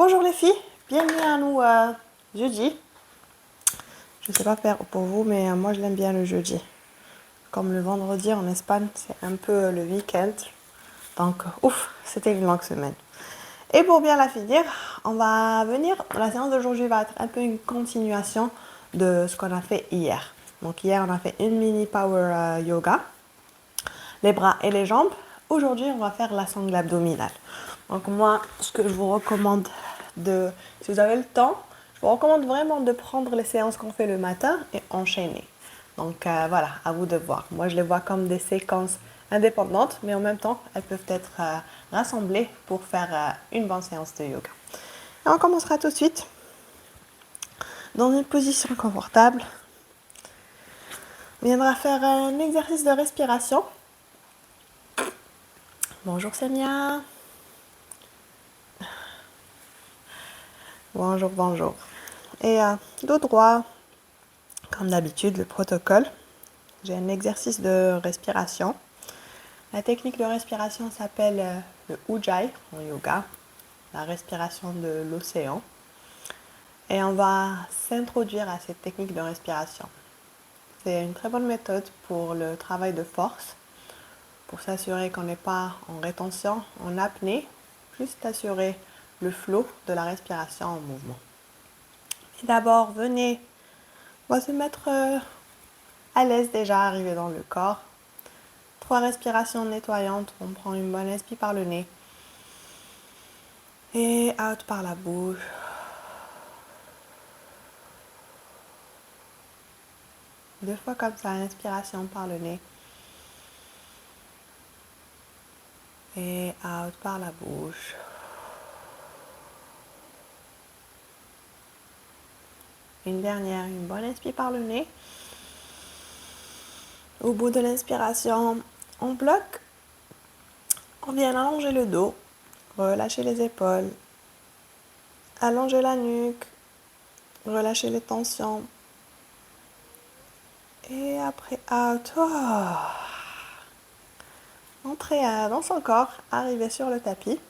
Bonjour les filles, bienvenue à nous jeudi. Je sais pas faire pour vous, mais moi je l'aime bien le jeudi. Comme le vendredi en Espagne, c'est un peu le week-end. Donc, ouf, c'était une longue semaine. Et pour bien la finir, on va venir, la séance d'aujourd'hui va être un peu une continuation de ce qu'on a fait hier. Donc hier, on a fait une mini power yoga, les bras et les jambes. Aujourd'hui, on va faire la sangle abdominale. Donc moi, ce que je vous recommande si vous avez le temps, je vous recommande vraiment de prendre les séances qu'on fait le matin et enchaîner. Donc voilà, à vous de voir. Moi, je les vois comme des séquences indépendantes, mais en même temps, elles peuvent être rassemblées pour faire une bonne séance de yoga. Et on commencera tout de suite dans une position confortable. On viendra faire un exercice de respiration. Bonjour Samia. Bonjour, bonjour. Et dos droit, comme d'habitude, le protocole. J'ai un exercice de respiration. La technique de respiration s'appelle le Ujjayi en yoga, la respiration de l'océan. Et on va s'introduire à cette technique de respiration. C'est une très bonne méthode pour le travail de force, pour s'assurer qu'on n'est pas en rétention, en apnée, juste assurer le flot de la respiration en mouvement. Et d'abord, venez, on va se mettre à l'aise déjà, arriver dans le corps. 3 respirations nettoyantes, on prend une bonne inspire par le nez. Et out par la bouche. Deux fois comme ça, inspiration par le nez. Et out par la bouche. Une dernière, une bonne inspire par le nez. Au bout de l'inspiration, on bloque. On vient allonger le dos, relâcher les épaules, allonger la nuque, relâcher les tensions. Et après, out. Entrez dans son corps, arrivez sur le tapis.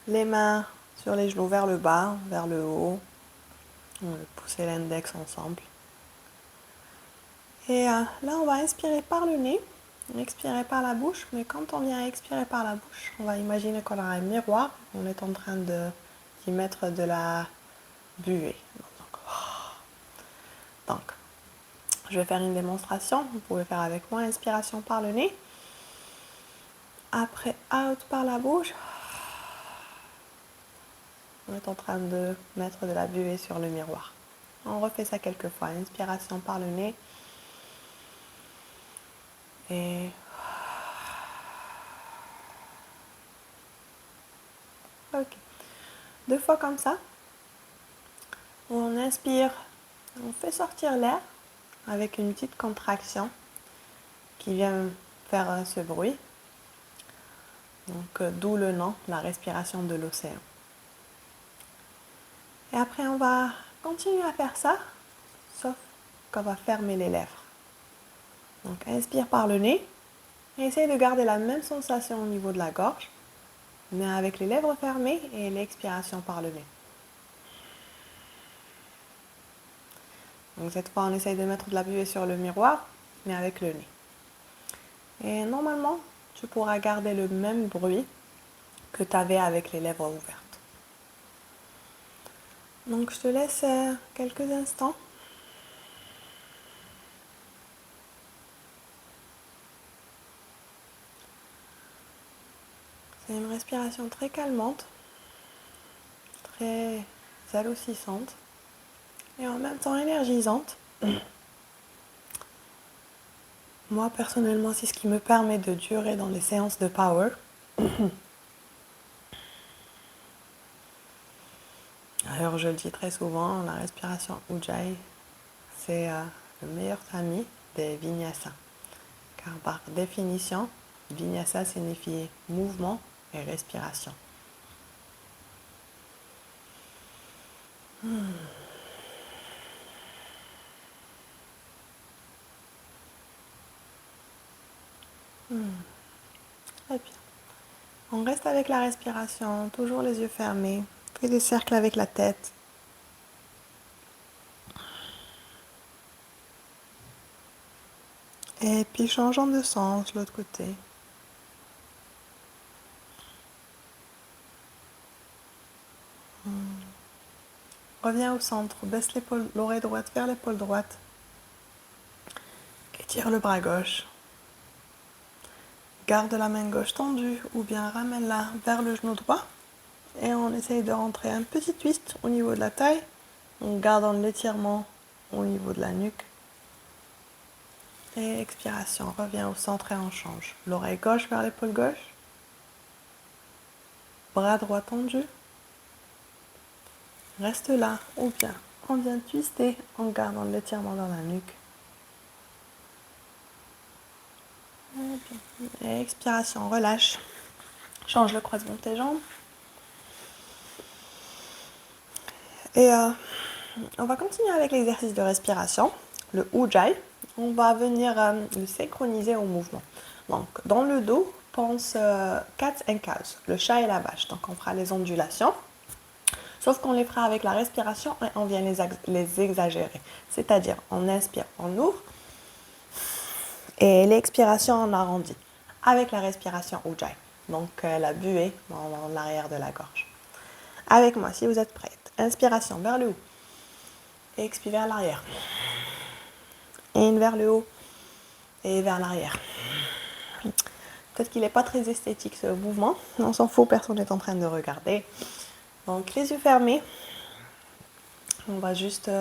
Les mains sur les genoux vers le bas, vers le haut. On va pousser l'index ensemble. Et là, on va inspirer par le nez, expirer par la bouche. Mais quand on vient expirer par la bouche, on va imaginer qu'on a un miroir. On est en train d'y mettre de la buée. Donc, je vais faire une démonstration. Vous pouvez faire avec moi. Inspiration par le nez. Après, out par la bouche. On est en train de mettre de la buée sur le miroir. On refait ça quelques fois. Inspiration par le nez. Et ok. 2 fois comme ça. On inspire, on fait sortir l'air avec une petite contraction qui vient faire ce bruit. Donc d'où le nom, la respiration de l'océan. Et après on va continuer à faire ça, sauf qu'on va fermer les lèvres. Donc inspire par le nez et essaye de garder la même sensation au niveau de la gorge, mais avec les lèvres fermées et l'expiration par le nez. Donc cette fois on essaye de mettre de la buée sur le miroir, mais avec le nez. Et normalement, tu pourras garder le même bruit que tu avais avec les lèvres ouvertes. Donc je te laisse quelques instants. C'est une respiration très calmante, très adoucissante et en même temps énergisante. Moi personnellement, c'est ce qui me permet de durer dans les séances de power. Alors je le dis très souvent, la respiration Ujjayi, c'est le meilleur ami des vinyasa. Car par définition, vinyasa signifie mouvement et respiration. Très bien. On reste avec la respiration, toujours les yeux fermés, Fais des cercles avec la tête. Et puis changeons de sens, l'autre côté. Reviens au centre, baisse l'oreille droite vers l'épaule droite. Étire le bras gauche. Garde la main gauche tendue ou bien ramène-la vers le genou droit. Et on essaye de rentrer un petit twist au niveau de la taille, en gardant l'étirement au niveau de la nuque. Et expiration, reviens au centre et on change. L'oreille gauche vers l'épaule gauche. Bras droit tendu. Reste là ou bien on vient twister en gardant l'étirement dans la nuque. Et expiration, relâche. Change le croisement de tes jambes. Et on va continuer avec l'exercice de respiration, le Ujjayi. On va venir le synchroniser au mouvement. Donc, dans le dos, pense cat and cows, le chat et la vache. Donc, on fera les ondulations. Sauf qu'on les fera avec la respiration et on vient les exagérer. C'est-à-dire, on inspire, on ouvre. Et l'expiration, on arrondit. Avec la respiration Ujjayi. Donc, la buée dans l'arrière de la gorge. Avec moi, si vous êtes prête. Inspiration vers le haut. Expire vers l'arrière. In vers le haut. Et vers l'arrière. Peut-être qu'il n'est pas très esthétique ce mouvement. On s'en fout, personne n'est en train de regarder. Donc les yeux fermés. On va juste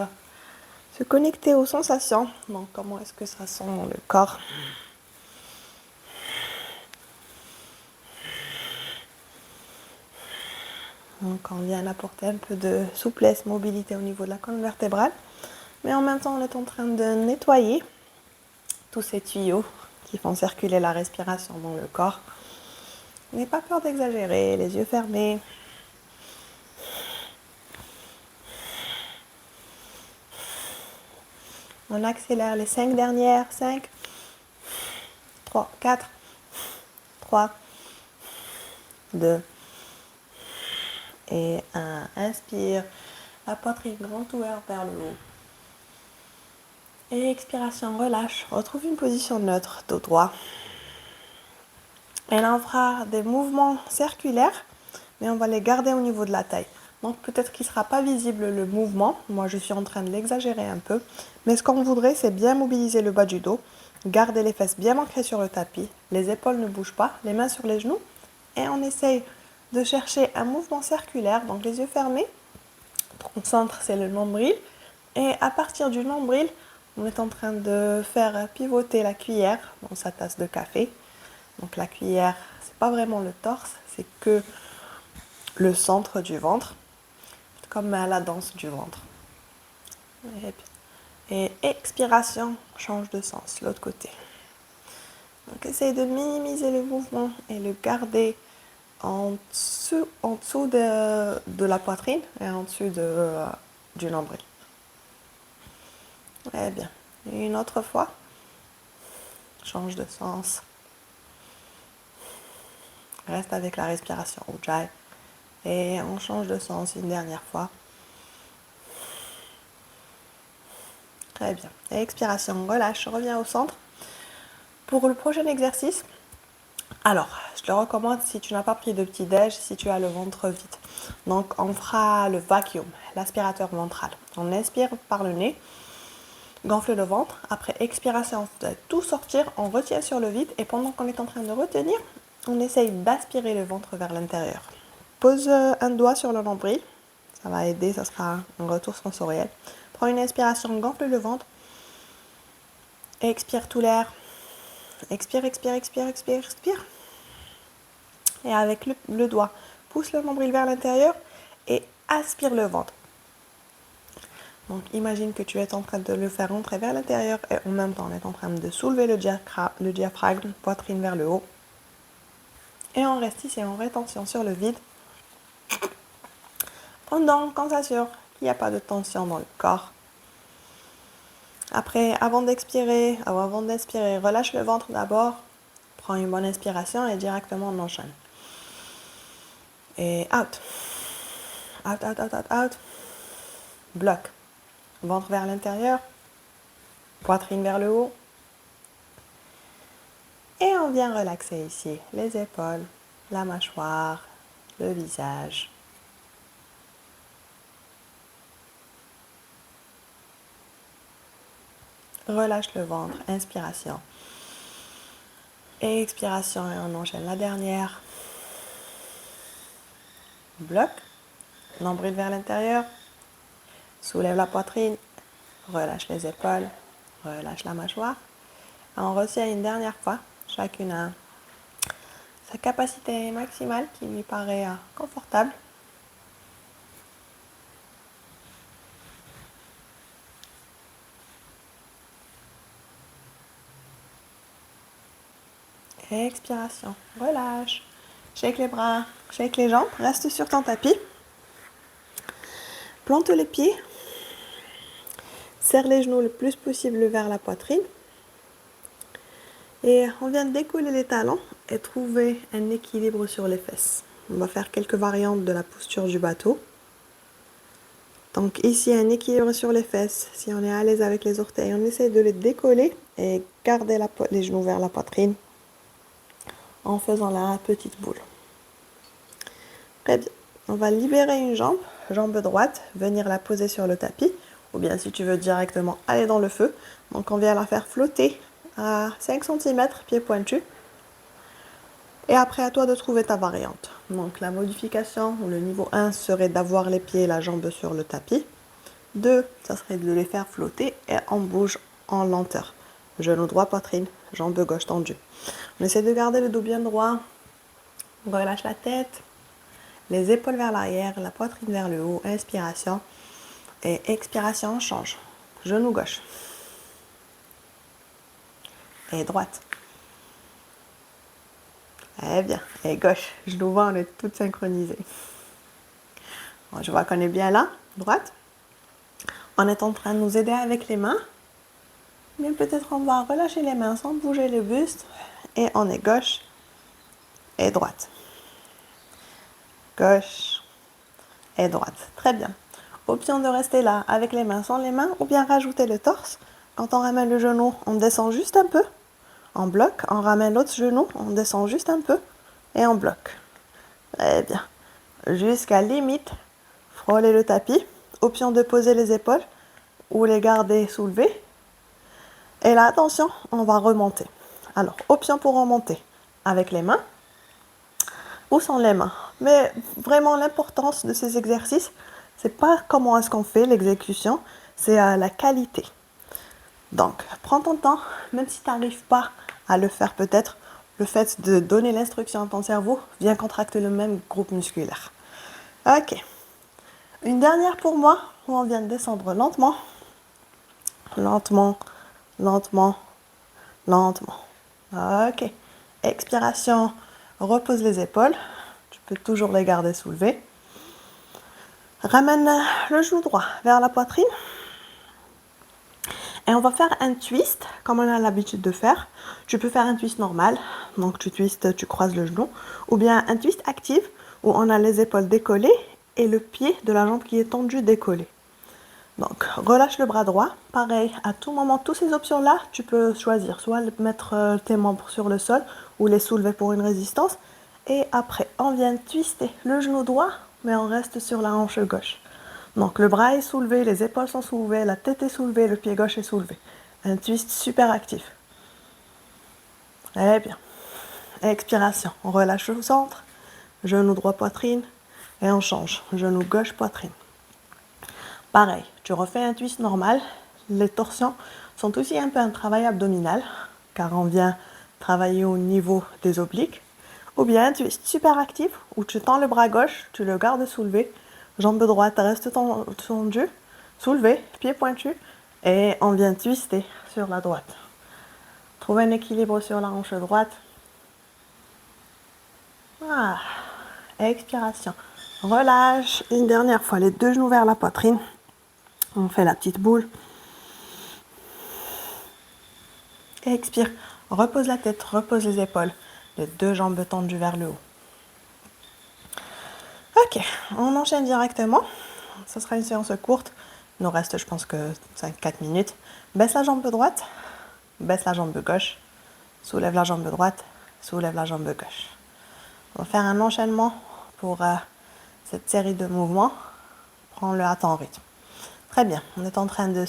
se connecter aux sensations. Donc comment est-ce que ça sent dans le corps. Donc on vient apporter un peu de souplesse, mobilité au niveau de la colonne vertébrale. Mais en même temps, on est en train de nettoyer tous ces tuyaux qui font circuler la respiration dans le corps. N'ayez pas peur d'exagérer, les yeux fermés. On accélère les 5 dernières. 5, 3, 4, 3, 2 et 1. Inspire, la poitrine grande ouverte vers le haut. Et expiration, relâche. Retrouve une position neutre, dos droit. Et là, on fera des mouvements circulaires, mais on va les garder au niveau de la taille. Donc peut-être qu'il ne sera pas visible le mouvement. Moi, je suis en train de l'exagérer un peu. Mais ce qu'on voudrait, c'est bien mobiliser le bas du dos. Garder les fesses bien ancrées sur le tapis. Les épaules ne bougent pas. Les mains sur les genoux. Et on essaye de chercher un mouvement circulaire. Donc les yeux fermés. Au centre, c'est le nombril. Et à partir du nombril, on est en train de faire pivoter la cuillère dans sa tasse de café. Donc la cuillère, c'est pas vraiment le torse, c'est que le centre du ventre, comme à la danse du ventre. Et expiration, change de sens, l'autre côté. Donc essaye de minimiser le mouvement et le garder en dessous de la poitrine et en dessous du nombril. Très bien. Et une autre fois, change de sens. Reste avec la respiration Ujjayi. Et on change de sens une dernière fois. Très bien. Et expiration, relâche, reviens au centre. Pour le prochain exercice, alors, je te recommande si tu n'as pas pris de petit-déj, si tu as le ventre vide. Donc, on fera le vacuum, l'aspirateur ventral. On inspire par le nez, gonfle le ventre. Après expiration, on fait tout sortir, on retient sur le vide. Et pendant qu'on est en train de retenir, on essaye d'aspirer le ventre vers l'intérieur. Pose un doigt sur le nombril. Ça va aider, ça sera un retour sensoriel. Prends une inspiration, gonfle le ventre. Expire tout l'air. Expire, expire, expire, expire, expire. Et avec le doigt, pousse le nombril vers l'intérieur et aspire le ventre. Donc imagine que tu es en train de le faire rentrer vers l'intérieur et en même temps on est en train de soulever le diaphragme, poitrine vers le haut. Et on reste ici en rétention sur le vide. Pendant qu'on s'assure qu'il n'y a pas de tension dans le corps. Après, avant d'inspirer, relâche le ventre d'abord. Prends une bonne inspiration et directement on enchaîne. Et out. Out, out, out, out, out. Bloc. Ventre vers l'intérieur. Poitrine vers le haut. Et on vient relaxer ici les épaules, la mâchoire, le visage. Relâche le ventre, inspiration. Expiration et on enchaîne la dernière. Bloc, nombril vers l'intérieur. Soulève la poitrine, relâche les épaules, relâche la mâchoire. On retient une dernière fois, chacune a sa capacité maximale qui lui paraît confortable. Expiration, relâche. Shake les bras, shake les jambes, reste sur ton tapis. Plante les pieds. Serre les genoux le plus possible vers la poitrine. Et on vient de décoller les talons et trouver un équilibre sur les fesses. On va faire quelques variantes de la posture du bateau. Donc ici, un équilibre sur les fesses. Si on est à l'aise avec les orteils, on essaie de les décoller et garder les genoux vers la poitrine en faisant la petite boule. Très bien. On va libérer une jambe, jambe droite, venir la poser sur le tapis. Ou bien si tu veux directement aller dans le feu. Donc on vient la faire flotter à 5 cm, pied pointu. Et après, à toi de trouver ta variante. Donc la modification, ou le niveau 1 serait d'avoir les pieds et la jambe sur le tapis. 2, ça serait de les faire flotter et on bouge en lenteur. Genou droit, poitrine, jambe gauche tendue. On essaie de garder le dos bien droit. On relâche la tête, les épaules vers l'arrière, la poitrine vers le haut. Inspiration et expiration, on change. Genou gauche et droite. Eh bien, et gauche. Genou droit, on est toutes synchronisées. Bon, je vois qu'on est bien là, droite. On est en train de nous aider avec les mains. Mais peut-être on va relâcher les mains sans bouger le buste. Et on est gauche et droite. Gauche et droite. Très bien. Option de rester là avec les mains sans les mains ou bien rajouter le torse. Quand on ramène le genou, on descend juste un peu. On bloque. On ramène l'autre genou, on descend juste un peu. Et on bloque. Très bien. Jusqu'à limite, frôler le tapis. Option de poser les épaules ou les garder soulevées. Et là, attention, on va remonter. Alors, option pour remonter avec les mains ou sans les mains. Mais vraiment, l'importance de ces exercices, c'est pas comment est-ce qu'on fait l'exécution, c'est la qualité. Donc, prends ton temps, même si tu n'arrives pas à le faire peut-être, le fait de donner l'instruction à ton cerveau vient contracter le même groupe musculaire. Ok. Une dernière pour moi, où on vient de descendre lentement. Lentement, lentement, lentement. Ok. Expiration, repose les épaules. Tu peux toujours les garder soulevées. Ramène le genou droit vers la poitrine. Et on va faire un twist, comme on a l'habitude de faire. Tu peux faire un twist normal, donc tu twistes, tu croises le genou. Ou bien un twist actif, où on a les épaules décollées et le pied de la jambe qui est tendu décollé. Donc, relâche le bras droit. Pareil, à tout moment, toutes ces options-là, tu peux choisir. Soit mettre tes membres sur le sol ou les soulever pour une résistance. Et après, on vient twister le genou droit, mais on reste sur la hanche gauche. Donc, le bras est soulevé, les épaules sont soulevées, la tête est soulevée, le pied gauche est soulevé. Un twist super actif. Eh bien. Expiration. On relâche au centre. Genou droit, poitrine. Et on change. Genou gauche, poitrine. Pareil, tu refais un twist normal. Les torsions sont aussi un peu un travail abdominal, car on vient travailler au niveau des obliques. Ou bien un twist super actif, où tu tends le bras gauche, tu le gardes soulevé. Jambe droite reste tendue, soulevée, pied pointu. Et on vient twister sur la droite. Trouve un équilibre sur la hanche droite. Ah, expiration. Relâche. Une dernière fois, les deux genoux vers la poitrine. On fait la petite boule. Expire. Repose la tête, repose les épaules. Les deux jambes tendues vers le haut. Ok, on enchaîne directement. Ce sera une séance courte. Il nous reste, je pense que 5-4 minutes. Baisse la jambe droite, baisse la jambe gauche, soulève la jambe droite, soulève la jambe gauche. On va faire un enchaînement pour cette série de mouvements. Prends-le à ton rythme. Très bien, on est en train de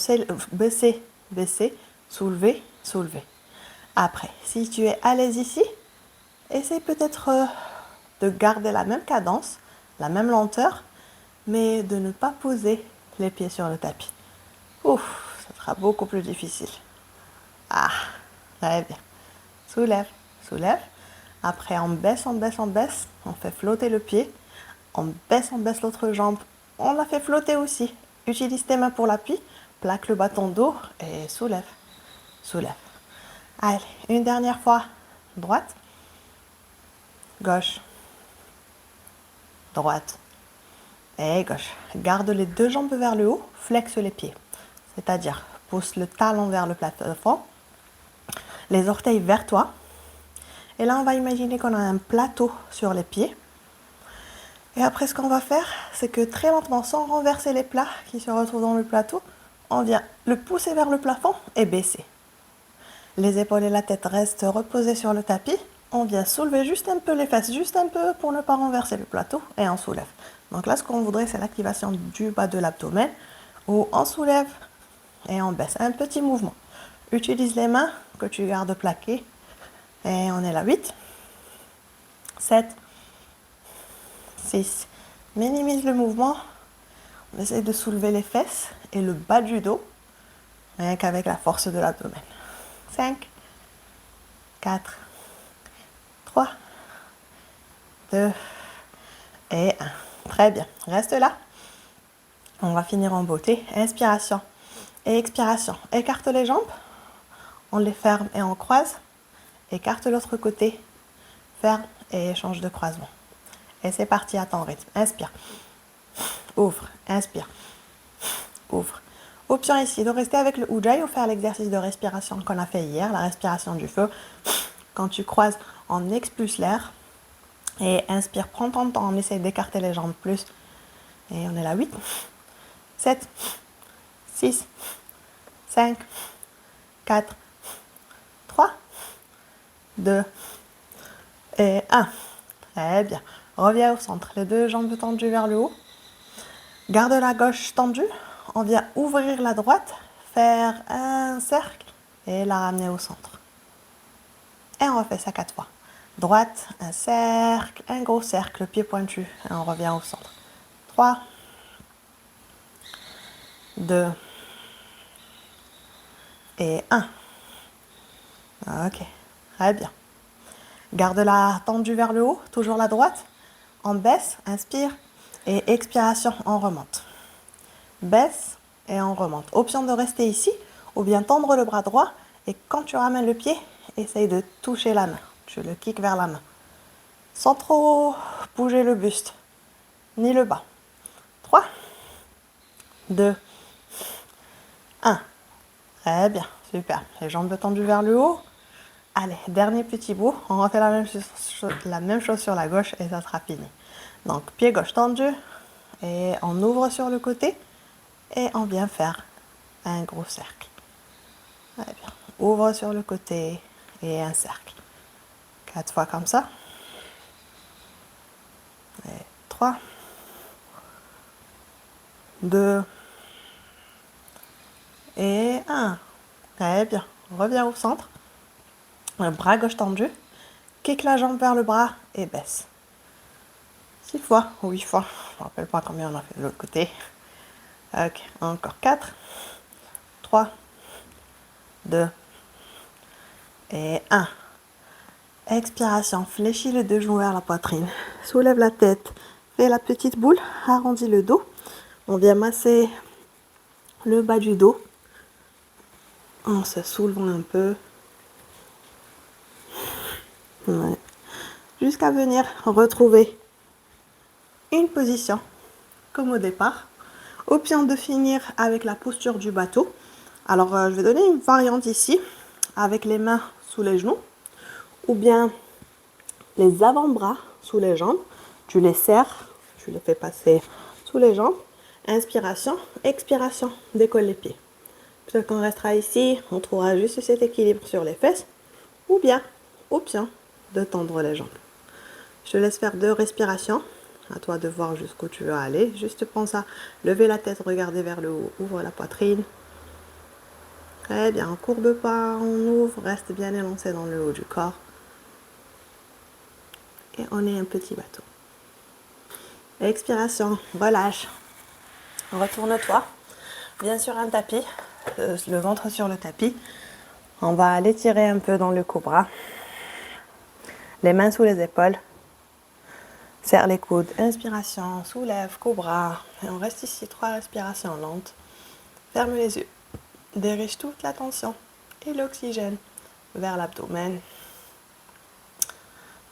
baisser, baisser, soulever, soulever. Après, si tu es à l'aise ici, essaye peut-être de garder la même cadence, la même lenteur, mais de ne pas poser les pieds sur le tapis. Ouf, ça sera beaucoup plus difficile. Ah, très bien. Soulève, soulève. Après, on baisse, on baisse, on baisse. On fait flotter le pied. On baisse l'autre jambe. On la fait flotter aussi. Utilise tes mains pour l'appui. Plaque le bâton d'eau et soulève, soulève. Allez, une dernière fois. Droite, gauche, droite et gauche. Garde les deux jambes vers le haut. Flexe les pieds. C'est-à-dire, pousse le talon vers le plafond. Les orteils vers toi. Et là, on va imaginer qu'on a un plateau sur les pieds. Et après, ce qu'on va faire, c'est que très lentement, sans renverser les plats qui se retrouvent dans le plateau, on vient le pousser vers le plafond et baisser. Les épaules et la tête restent reposées sur le tapis. On vient soulever juste un peu les fesses, juste un peu pour ne pas renverser le plateau et on soulève. Donc là, ce qu'on voudrait, c'est l'activation du bas de l'abdomen où on soulève et on baisse. Un petit mouvement. Utilise les mains que tu gardes plaquées. Et on est là, 8, 7, 6. Minimise le mouvement. On essaie de soulever les fesses et le bas du dos, rien qu'avec la force de l'abdomen. 5, 4, 3, 2 et 1. Très bien. Reste là. On va finir en beauté. Inspiration et expiration. Écarte les jambes. On les ferme et on croise. Écarte l'autre côté. Ferme et change de croisement. Et c'est parti à ton rythme. Inspire. Ouvre. Inspire. Ouvre. Option ici de rester avec le Ujjayi ou faire l'exercice de respiration qu'on a fait hier, la respiration du feu. Quand tu croises, on expulse l'air. Et inspire, prends ton temps, on essaye d'écarter les jambes plus. Et on est là, 8, 7, 6, 5, 4, 3, 2 et 1. Très bien. Reviens au centre, les deux jambes tendues vers le haut. Garde la gauche tendue. On vient ouvrir la droite, faire un cercle et la ramener au centre. Et on refait ça 4 fois. Droite, un cercle, un gros cercle, pied pointu. Et on revient au centre. 3, 2 et 1. Ok, très bien. Garde-la tendue vers le haut, toujours la droite. On baisse, inspire et expiration, on remonte. Baisse et on remonte. Option de rester ici ou bien tendre le bras droit et quand tu ramènes le pied, essaye de toucher la main. Tu le kicks vers la main. Sans trop bouger le buste, ni le bas. 3, 2, 1. Très bien, super. Les jambes tendues vers le haut. Allez, dernier petit bout. On refait la même chose sur la gauche et ça sera fini. Donc, pied gauche tendu et on ouvre sur le côté et on vient faire un gros cercle. Très bien. Ouvre sur le côté et un cercle. 4 fois comme ça. Et 3, 2 et 1. Très bien. Reviens au centre. Le bras gauche tendu. Kick la jambe vers le bras et baisse. 6 fois ou 8 fois. Je ne me rappelle pas combien on a fait de l'autre côté. Ok, encore 4, 3, 2 et 1. Expiration, fléchis les deux genoux vers la poitrine. Soulève la tête, fais la petite boule, arrondis le dos. On vient masser le bas du dos en se soulevant un peu. Ouais. Jusqu'à venir retrouver une position comme au départ. Option de finir avec la posture du bateau. Alors, je vais donner une variante ici avec les mains sous les genoux ou bien les avant-bras sous les jambes. Tu les serres, tu les fais passer sous les jambes. Inspiration, expiration, décolle les pieds. Peut-être qu'on restera ici, on trouvera juste cet équilibre sur les fesses. Ou bien, option, de tendre les jambes. Je te laisse faire 2 respirations. À toi de voir jusqu'où tu veux aller. Juste pense à lever la tête, regarder vers le haut, ouvre la poitrine. Très bien, on courbe pas, on ouvre, reste bien élancé dans le haut du corps. Et on est un petit bateau. Expiration, relâche. Retourne-toi. Viens sur un tapis, le ventre sur le tapis. On va aller tirer un peu dans le cobra. Les mains sous les épaules. Serre les coudes. Inspiration, soulève, cobra. Et on reste ici, 3 respirations lentes. Ferme les yeux. Dirige toute la tension et l'oxygène vers l'abdomen.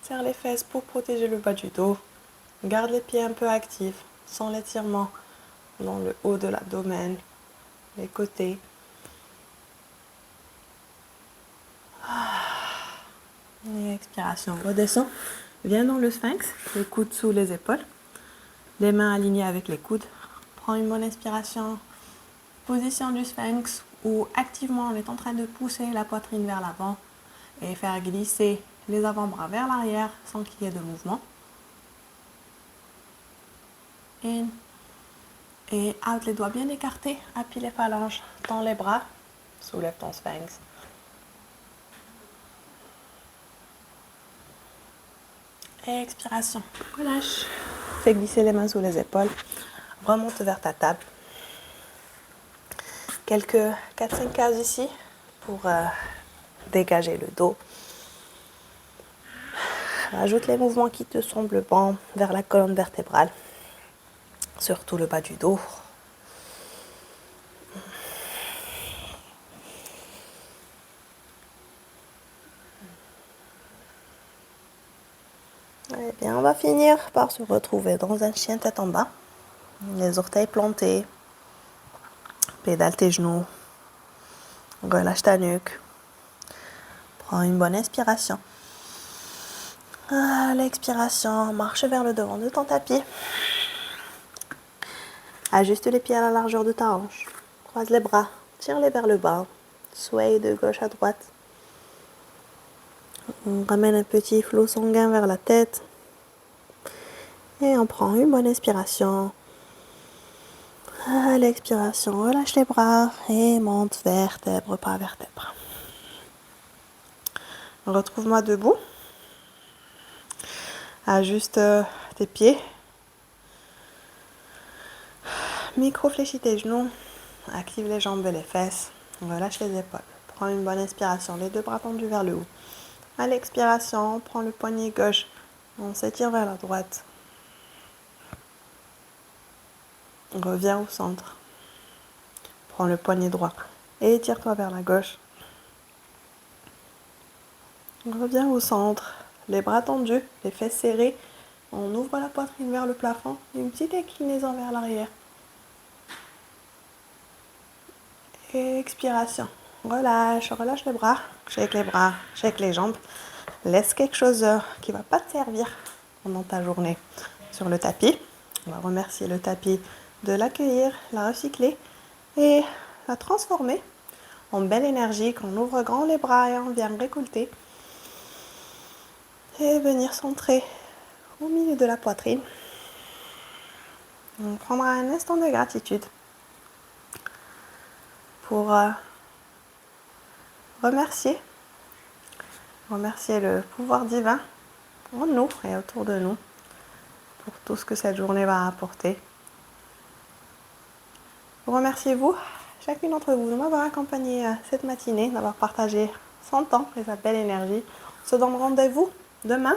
Serre les fesses pour protéger le bas du dos. Garde les pieds un peu actifs, sans l'étirement dans le haut de l'abdomen, les côtés. Et expiration, redescends. Viens dans le sphinx, les coudes sous les épaules, les mains alignées avec les coudes. Prends une bonne inspiration. Position du sphinx où activement on est en train de pousser la poitrine vers l'avant et faire glisser les avant-bras vers l'arrière sans qu'il y ait de mouvement. In et out, les doigts bien écartés, appuie les phalanges, tends les bras, soulève ton sphinx. Et expiration, relâche. Fais glisser les mains sous les épaules, remonte vers ta table. Quelques 4-5 cases ici pour dégager le dos. Ajoute les mouvements qui te semblent bons vers la colonne vertébrale, surtout le bas du dos. Eh bien, on va finir par se retrouver dans un chien tête en bas, les orteils plantés, pédale tes genoux, relâche ta nuque, prends une bonne inspiration. À l'expiration, marche vers le devant de ton tapis. Ajuste les pieds à la largeur de ta hanche. Croise les bras, tire-les vers le bas. Sway de gauche à droite. On ramène un petit flot sanguin vers la tête. Et on prend une bonne inspiration. À l'expiration, relâche les bras et monte vertèbre par vertèbre. Retrouve-moi debout. Ajuste tes pieds. Micro-fléchis tes genoux. Active les jambes et les fesses. Relâche les épaules. Prends une bonne inspiration. Les 2 bras tendus vers le haut. À l'expiration, prends le poignet gauche. On s'étire vers la droite. Reviens au centre. Prends le poignet droit. Et étire-toi vers la gauche. Reviens au centre. Les bras tendus, les fesses serrées. On ouvre la poitrine vers le plafond. Une petite inclinaison vers l'arrière. Et expiration. Relâche, relâche les bras. Shake les jambes. Laisse quelque chose qui ne va pas te servir pendant ta journée sur le tapis. On va remercier le tapis de l'accueillir, la recycler et la transformer en belle énergie. Qu'on ouvre grand les bras et on vient récolter. Et venir centrer au milieu de la poitrine. On prendra un instant de gratitude pour remercier le pouvoir divin en nous et autour de nous pour tout ce que cette journée va apporter. Remerciez-vous, chacune d'entre vous, de m'avoir accompagné cette matinée, d'avoir partagé son temps et sa belle énergie. On se donne rendez-vous demain,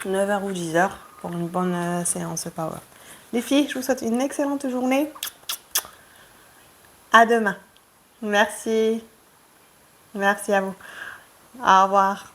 9h ou 10h, pour une bonne séance Power. Les filles, je vous souhaite une excellente journée. À demain. Merci. Merci à vous. Au revoir.